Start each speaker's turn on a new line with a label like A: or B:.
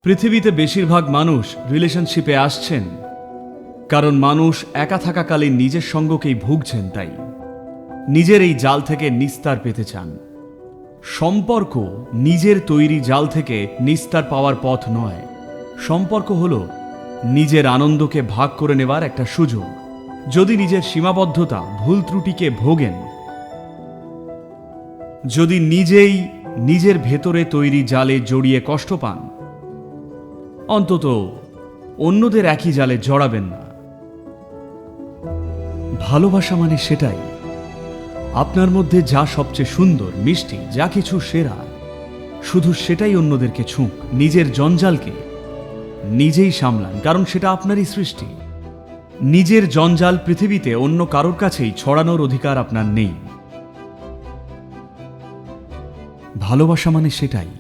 A: পৃথিবীতে বেশিরভাগ মানুষ রিলেশনশিপে আসছেন কারণ মানুষ একা থাকাকালীন নিজের সঙ্গকেই ভুগছেন, তাই নিজের এই জাল থেকে নিস্তার পেতে চান। সম্পর্ক নিজের তৈরি জাল থেকে নিস্তার পাওয়ার পথ নয়। সম্পর্ক হলো নিজের আনন্দকে ভাগ করে নেওয়ার একটা সুযোগ। যদি নিজের সীমাবদ্ধতা, ভুল ত্রুটিকে ভোগেন, যদি নিজেই নিজের ভেতরে তৈরি জালে জড়িয়ে কষ্ট পান, অন্তত অন্যদের একই জালে জড়াবেন না। ভালোবাসা মানে সেটাই, আপনার মধ্যে যা সবচেয়ে সুন্দর, মিষ্টি, যা কিছু সেরা, শুধু সেটাই অন্যদেরকে ছুঁক। নিজের জঞ্জালকে নিজেই সামলান, কারণ সেটা আপনারই সৃষ্টি। নিজের জঞ্জাল পৃথিবীতে অন্য কারোর কাছেই ছড়ানোর অধিকার আপনার নেই। ভালোবাসা মানে সেটাই।